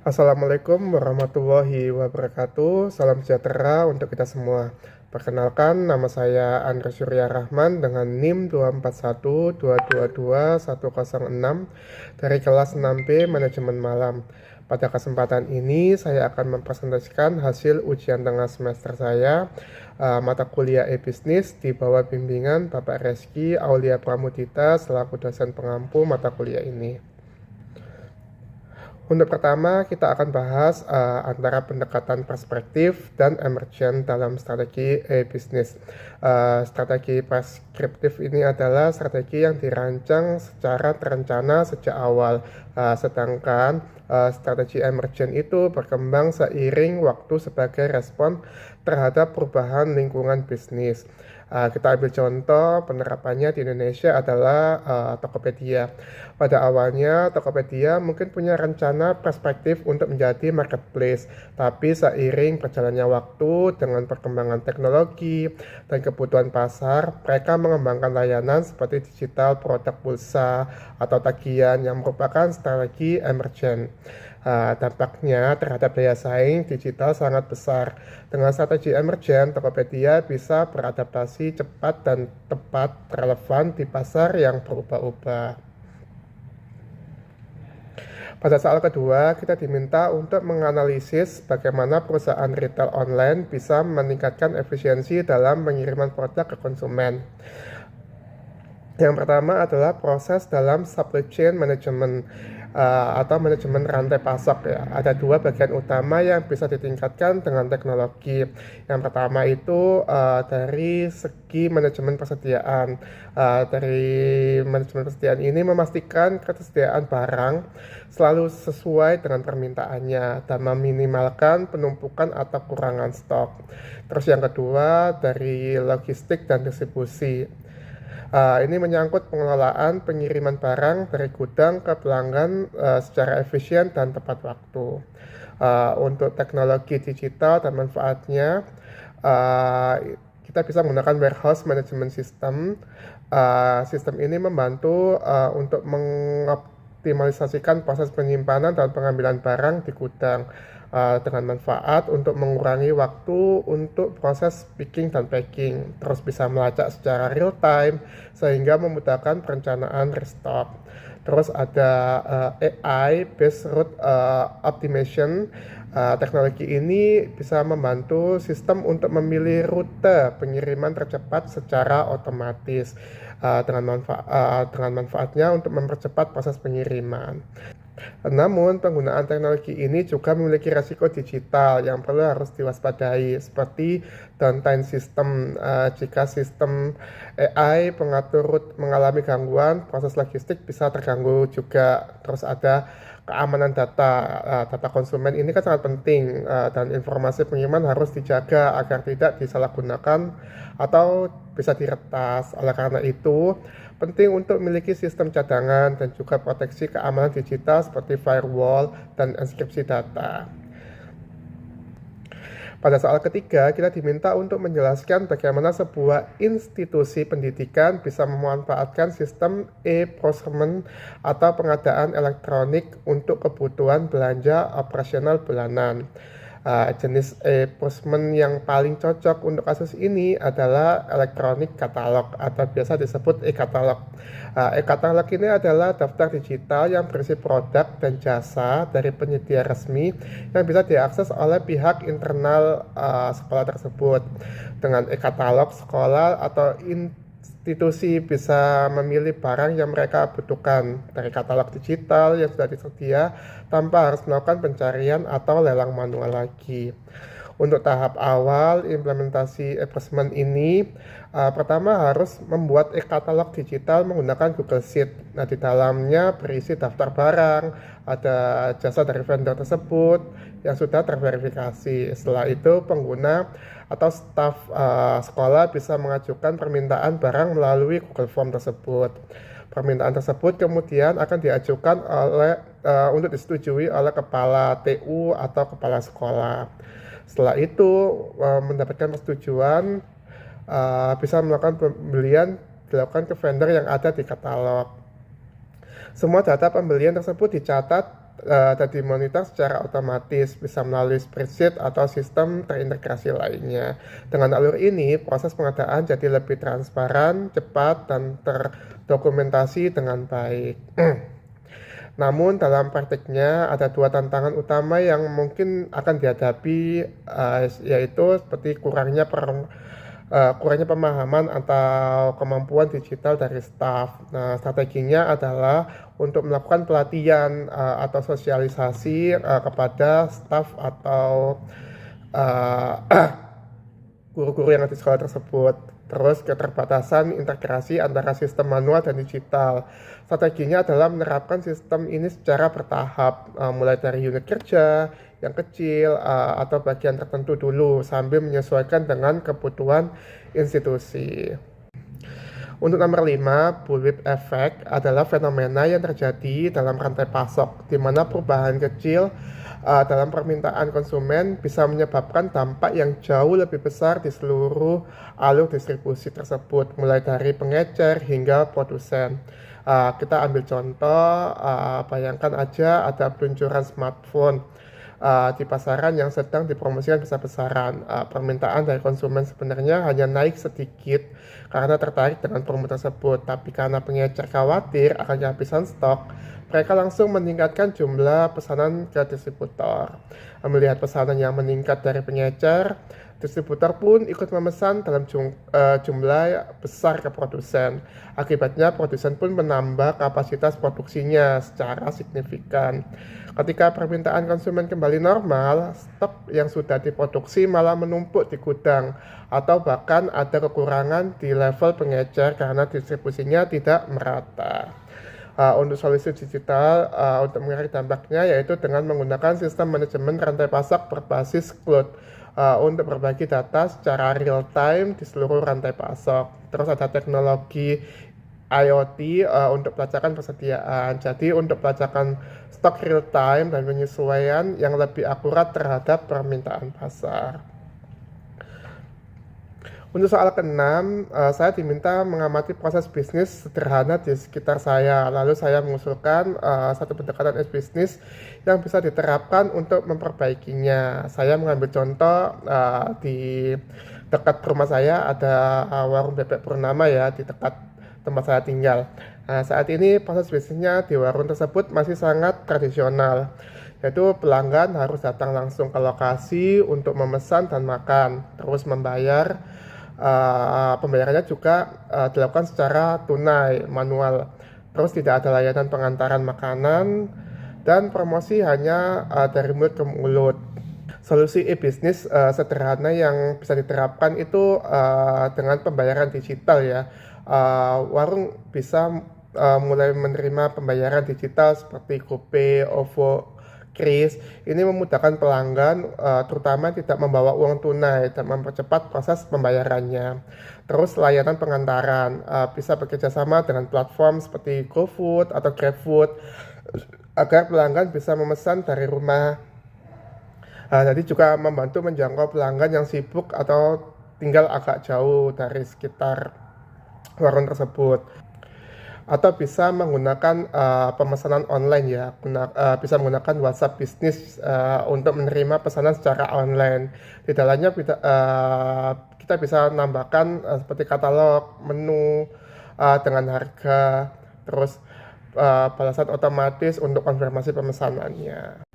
Assalamualaikum warahmatullahi wabarakatuh. Salam sejahtera untuk kita semua. Perkenalkan, nama saya Andre Surya Rahman dengan NIM 241222106 dari kelas 6B Manajemen Malam. Pada kesempatan ini, saya akan mempresentasikan hasil ujian tengah semester saya, mata kuliah e-bisnis di bawah bimbingan Bapak Reski Aulia Pramudita selaku dosen pengampu mata kuliah ini. Untuk pertama, kita akan bahas antara pendekatan perspektif dan emergent dalam strategi e-bisnis. Strategi preskriptif ini adalah strategi yang dirancang secara terencana sejak awal, sedangkan strategi emergent itu berkembang seiring waktu sebagai respon terhadap perubahan lingkungan bisnis. Kita ambil contoh penerapannya di Indonesia adalah Tokopedia. Pada awalnya Tokopedia mungkin punya rencana perspektif untuk menjadi marketplace, tapi seiring berjalannya waktu dengan perkembangan teknologi dan kebutuhan pasar, mereka mengembangkan layanan seperti digital produk pulsa atau tagihan yang merupakan strategi emergent. Dampaknya terhadap daya saing digital sangat besar. Dengan strategi emergent, Tokopedia bisa beradaptasi cepat dan tepat relevan di pasar yang berubah-ubah. Pada soal kedua, kita diminta untuk menganalisis bagaimana perusahaan retail online bisa meningkatkan efisiensi dalam pengiriman produk ke konsumen. Yang pertama adalah proses dalam supply chain management atau manajemen rantai pasok ya. Ada dua bagian utama yang bisa ditingkatkan dengan teknologi. Yang pertama itu dari segi manajemen persediaan. Dari manajemen persediaan ini memastikan ketersediaan barang selalu sesuai dengan permintaannya dan meminimalkan penumpukan atau kurangan stok. Terus yang kedua dari logistik dan distribusi. Ini menyangkut pengelolaan pengiriman barang dari gudang ke pelanggan secara efisien dan tepat waktu. Untuk teknologi digital dan manfaatnya, kita bisa menggunakan warehouse management system. Sistem ini membantu untuk mengoptimalisasikan proses penyimpanan dan pengambilan barang di gudang. Dengan manfaat untuk mengurangi waktu untuk proses picking dan packing, terus bisa melacak secara real time sehingga memudahkan perencanaan restock. Terus ada AI based route optimization. Teknologi ini bisa membantu sistem untuk memilih rute pengiriman tercepat secara otomatis dengan manfaatnya untuk mempercepat proses pengiriman. Namun, penggunaan teknologi ini juga memiliki risiko digital yang perlu harus diwaspadai, seperti downtime system. Jika sistem AI pengatur mengalami gangguan, proses logistik bisa terganggu juga. Terus ada keamanan data. Data konsumen ini kan sangat penting dan informasi pengiriman harus dijaga agar tidak disalahgunakan atau bisa diretas. Oleh karena itu, penting untuk memiliki sistem cadangan dan juga proteksi keamanan digital seperti firewall dan enkripsi data. Pada soal ketiga, kita diminta untuk menjelaskan bagaimana sebuah institusi pendidikan bisa memanfaatkan sistem e-procurement atau pengadaan elektronik untuk kebutuhan belanja operasional bulanan. Jenis e-procurement yang paling cocok untuk kasus ini adalah elektronik katalog atau biasa disebut e-katalog. E-katalog ini adalah daftar digital yang berisi produk dan jasa dari penyedia resmi yang bisa diakses oleh pihak internal sekolah tersebut. Dengan e-katalog, sekolah atau institusi bisa memilih barang yang mereka butuhkan dari katalog digital yang sudah disedia tanpa harus melakukan pencarian atau lelang manual lagi. Untuk tahap awal implementasi e-procurement ini, pertama harus membuat e-katalog digital menggunakan Google Sheet. Nah, di dalamnya berisi daftar barang, ada jasa dari vendor tersebut yang sudah terverifikasi. Setelah itu, pengguna atau staf sekolah bisa mengajukan permintaan barang melalui Google Form tersebut. Permintaan tersebut kemudian akan diajukan untuk disetujui oleh kepala TU atau kepala sekolah. Setelah itu mendapatkan persetujuan, bisa melakukan pembelian dilakukan ke vendor yang ada di katalog. Semua data pembelian tersebut dicatat dan dimonitor secara otomatis, bisa melalui spreadsheet atau sistem terintegrasi lainnya. Dengan alur ini, proses pengadaan jadi lebih transparan, cepat, dan terdokumentasi dengan baik. Namun dalam praktiknya ada dua tantangan utama yang mungkin akan dihadapi, yaitu seperti kurangnya pemahaman atau kemampuan digital dari staf. Nah, strateginya adalah untuk melakukan pelatihan atau sosialisasi kepada staf atau guru-guru yang ada di sekolah tersebut. Terus keterbatasan integrasi antara sistem manual dan digital. Strateginya adalah menerapkan sistem ini secara bertahap, mulai dari unit kerja yang kecil atau bagian tertentu dulu, sambil menyesuaikan dengan kebutuhan institusi. Untuk nomor 5, bullwhip effect adalah fenomena yang terjadi dalam rantai pasok, di mana perubahan kecil dalam permintaan konsumen bisa menyebabkan dampak yang jauh lebih besar di seluruh alur distribusi tersebut, mulai dari pengecer hingga produsen. Kita ambil contoh, bayangkan aja ada peluncuran smartphone di pasaran yang sedang dipromosikan besar-besaran. Permintaan dari konsumen sebenarnya hanya naik sedikit karena tertarik dengan promo tersebut, tapi karena pengecer khawatir akan kehabisan stok, mereka langsung meningkatkan jumlah pesanan ke distributor. Melihat pesanan yang meningkat dari pengecer, distributor pun ikut memesan dalam jumlah besar ke produsen. Akibatnya produsen pun menambah kapasitas produksinya secara signifikan. Ketika permintaan konsumen kembali normal, stok yang sudah diproduksi malah menumpuk di gudang, atau bahkan ada kekurangan di level pengecer karena distribusinya tidak merata. Untuk solusi digital untuk mengurangi dampaknya yaitu dengan menggunakan sistem manajemen rantai pasok berbasis cloud untuk berbagi data secara real time di seluruh rantai pasok. Terus ada teknologi IoT untuk pelacakan persediaan. Jadi untuk pelacakan stok real time dan penyesuaian yang lebih akurat terhadap permintaan pasar. Untuk soal ke-6, saya diminta mengamati proses bisnis sederhana di sekitar saya. Lalu saya mengusulkan satu pendekatan bisnis yang bisa diterapkan untuk memperbaikinya. Saya mengambil contoh di dekat rumah saya ada warung bebek Purnama ya, di dekat tempat saya tinggal. Saat ini proses bisnisnya di warung tersebut masih sangat tradisional, yaitu pelanggan harus datang langsung ke lokasi untuk memesan dan makan, terus membayar. Pembayarannya juga dilakukan secara tunai manual, terus tidak ada layanan pengantaran makanan dan promosi hanya dari mulut ke mulut. Solusi e-bisnis sederhana yang bisa diterapkan itu dengan pembayaran digital ya. Warung bisa mulai menerima pembayaran digital seperti GoPay, OVO, Kris. Ini memudahkan pelanggan, terutama tidak membawa uang tunai dan mempercepat proses pembayarannya. Terus layanan pengantaran bisa bekerjasama dengan platform seperti GoFood atau GrabFood agar pelanggan bisa memesan dari rumah. Jadi juga membantu menjangkau pelanggan yang sibuk atau tinggal agak jauh dari sekitar warung tersebut. Atau bisa menggunakan pemesanan online ya, bisa menggunakan WhatsApp bisnis untuk menerima pesanan secara online. Di dalamnya kita bisa nambahkan seperti katalog, menu dengan harga, terus balasan otomatis untuk konfirmasi pemesanannya.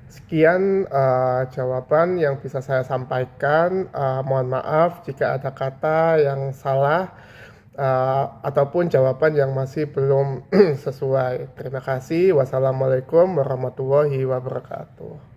Sekian jawaban yang bisa saya sampaikan. Mohon maaf jika ada kata yang salah ataupun jawaban yang masih belum sesuai. Terima kasih. Wassalamualaikum warahmatullahi wabarakatuh.